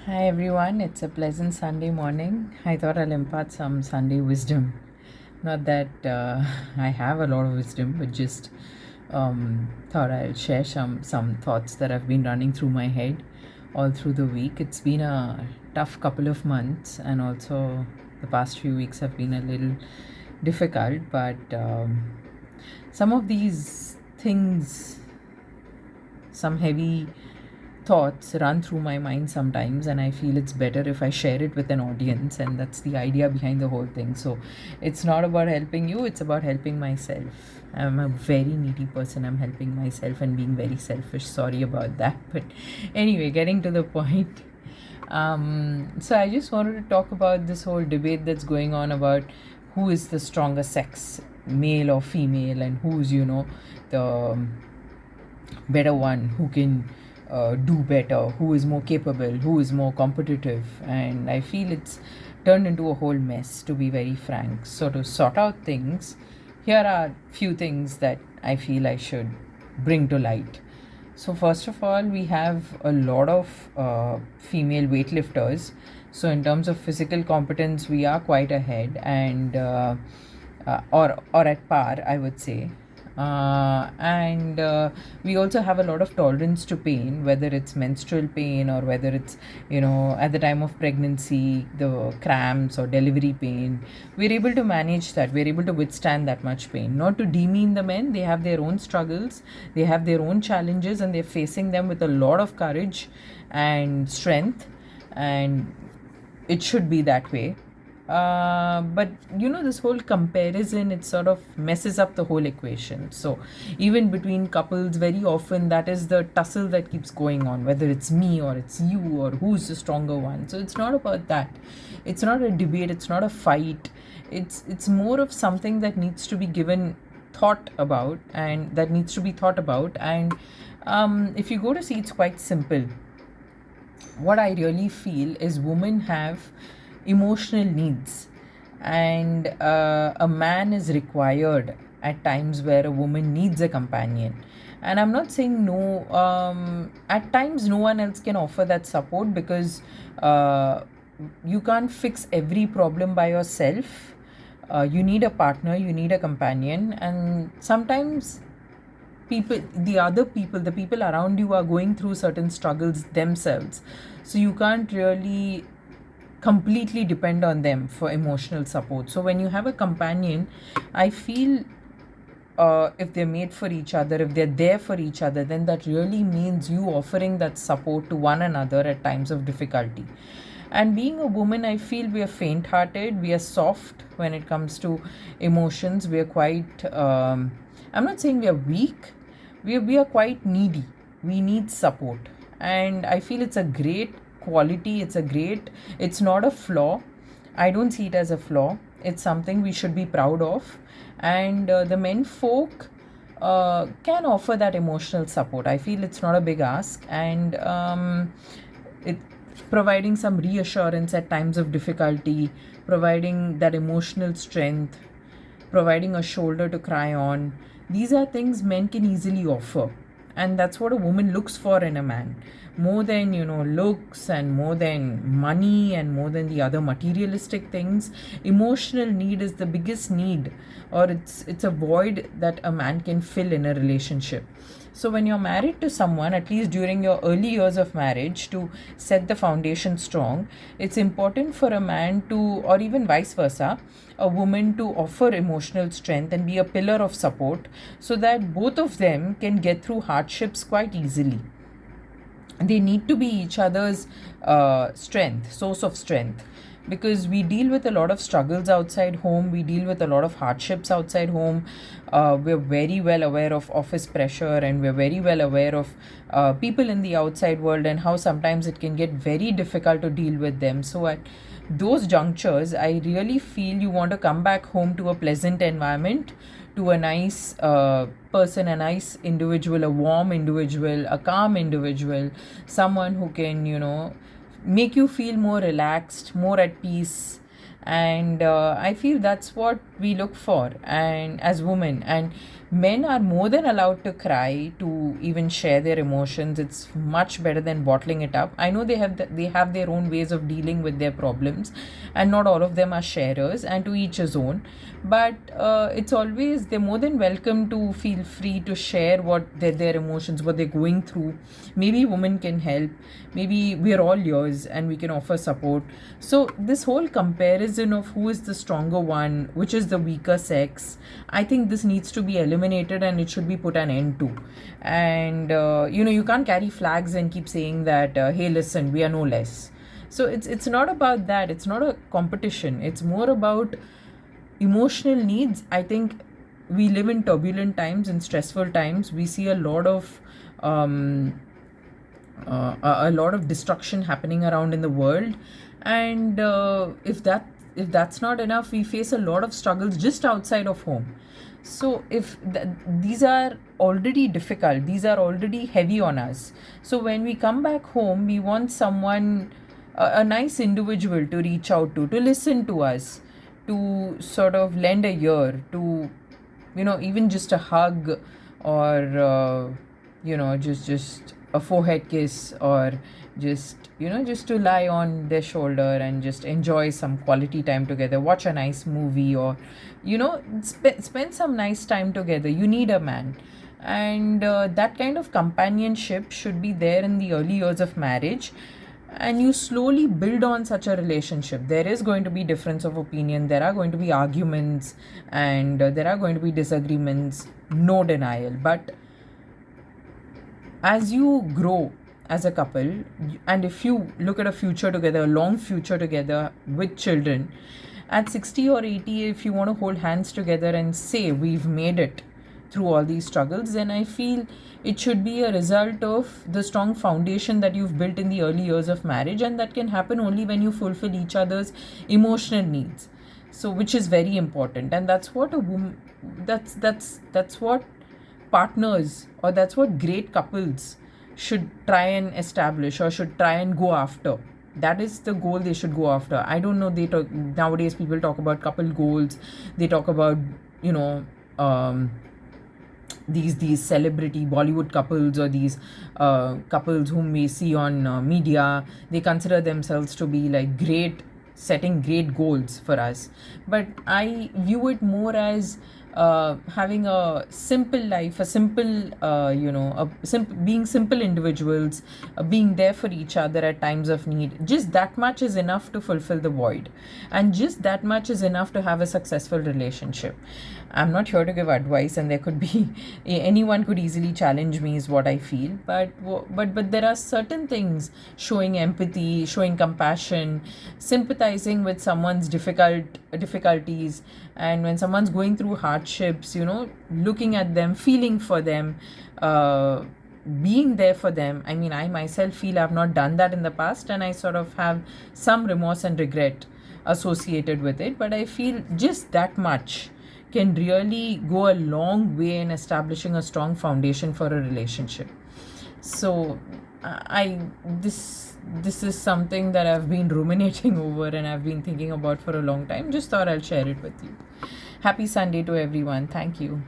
Hi everyone, it's a pleasant Sunday morning. I thought I'll impart some Sunday wisdom. Not that I have a lot of wisdom, but just thought I'll share some thoughts that have been running through my head all through the week. It's been a tough couple of months, and also the past few weeks have been a little difficult. But some of these things, some heavy thoughts run through my mind sometimes, and I feel it's better if I share it with an audience, and that's the idea behind the whole thing. So it's not about helping you, it's about helping myself. I'm a very needy person. I'm helping myself and being very selfish. Sorry about that. But anyway, getting to the point. So I just wanted to talk about this whole debate that's going on about who is the stronger sex, male or female, and who's the better one, who can do better, who is more capable, who is more competitive. And I feel it's turned into a whole mess, to be very frank. So to sort out things, here are few things that I feel I should bring to light. So first of all, we have a lot of female weightlifters. So in terms of physical competence, we are quite ahead, and or at par, I would say. And we also have a lot of tolerance to pain, whether it's menstrual pain or whether it's at the time of pregnancy, the cramps or delivery pain. We're able to manage that. We're able to withstand that much pain. Not to demean the men, they have their own struggles, they have their own challenges, and they're facing them with a lot of courage and strength, and it should be that way. But this whole comparison, it sort of messes up the whole equation. So even between couples, very often that is the tussle that keeps going on, whether it's me or it's you or who's the stronger one. So it's not about that. It's not a debate, it's not a fight. It's more of something that needs to be given thought about, and that needs to be thought about. And if you go to see, it's quite simple. What I really feel is women have emotional needs, and a man is required at times where a woman needs a companion. And I'm not saying no, at times no one else can offer that support, because you can't fix every problem by yourself. You need a partner, you need a companion, and sometimes the people around you are going through certain struggles themselves, so you can't really completely depend on them for emotional support. So when you have a companion, I feel if they're made for each other, if they're there for each other, then that really means you offering that support to one another at times of difficulty. And being a woman, I feel we are faint hearted, we are soft when it comes to emotions. We are quite I'm not saying we are weak, we are quite needy. We need support, and I feel it's a great quality. It's not a flaw. I don't see it as a flaw. It's something we should be proud of. And the men folk can offer that emotional support. I feel it's not a big ask, and it providing some reassurance at times of difficulty, providing that emotional strength, providing a shoulder to cry on. These are things men can easily offer. And that's what a woman looks for in a man. More than, looks, and more than money, and more than the other materialistic things. Emotional need is the biggest need, or it's a void that a man can fill in a relationship. So when you're married to someone, at least during your early years of marriage, to set the foundation strong, it's important for a man to, or even vice versa, a woman to offer emotional strength and be a pillar of support, so that both of them can get through hardships quite easily. They need to be each other's source of strength, because we deal with a lot of struggles outside home, we deal with a lot of hardships outside home. We're very well aware of office pressure, and we're very well aware of people in the outside world, and how sometimes it can get very difficult to deal with them. So at those junctures, I really feel you want to come back home to a pleasant environment, to a nice person, a nice individual, a warm individual, a calm individual, someone who can, make you feel more relaxed, more at peace. And I feel that's what we look for, and as women. And Men are more than allowed to cry, to even share their emotions. It's much better than bottling it up. I know they have their own ways of dealing with their problems, and not all of them are sharers, and to each his own. But it's always, they're more than welcome to feel free to share what their emotions, what they're going through. Maybe women can help. Maybe we're all yours and we can offer support. So this whole comparison of who is the stronger one, which is the weaker sex, I think this needs to be eliminated and it should be put an end to. And you can't carry flags and keep saying that, hey, listen, we are no less. So it's not about that. It's not a competition. It's more about emotional needs. I think we live in turbulent times and stressful times. We see a lot of destruction happening around in the world, and if that's not enough, we face a lot of struggles just outside of home. So if these are already difficult, these are already heavy on us, so when we come back home, we want someone, a nice individual to reach out to listen to us, to sort of lend a ear, to even just a hug, or just a forehead kiss, or just to lie on their shoulder and just enjoy some quality time together, watch a nice movie, or spend some nice time together. You need a man. And that kind of companionship should be there in the early years of marriage, and you slowly build on such a relationship. There is going to be difference of opinion, there are going to be arguments, and there are going to be disagreements, no denial. But as you grow as a couple, and if you look at a future together, a long future together with children, at 60 or 80, if you want to hold hands together and say we've made it through all these struggles, then I feel it should be a result of the strong foundation that you've built in the early years of marriage, and that can happen only when you fulfill each other's emotional needs. So which is very important, and that's what a woman, that's what partners, or that's what great couples should try and establish, or should try and go after. That is the goal they should go after. I don't know, nowadays people talk about couple goals. They talk about these celebrity Bollywood couples, or these couples whom we see on media. They consider themselves to be like great, setting great goals for us. But I view it more as having a simple life, being simple individuals, being there for each other at times of need. Just that much is enough to fulfill the void, and just that much is enough to have a successful relationship. I'm not here to give advice, and there could be anyone could easily challenge me, is what I feel. But there are certain things: showing empathy, showing compassion, sympathizing with someone's difficulties, and when someone's going through hardships, looking at them, feeling for them, being there for them. I mean, I myself feel I've not done that in the past, and I sort of have some remorse and regret associated with it. But I feel just that much can really go a long way in establishing a strong foundation for a relationship. So this is something that I've been ruminating over, and I've been thinking about for a long time. Just thought I'll share it with you. Happy Sunday to everyone. Thank you.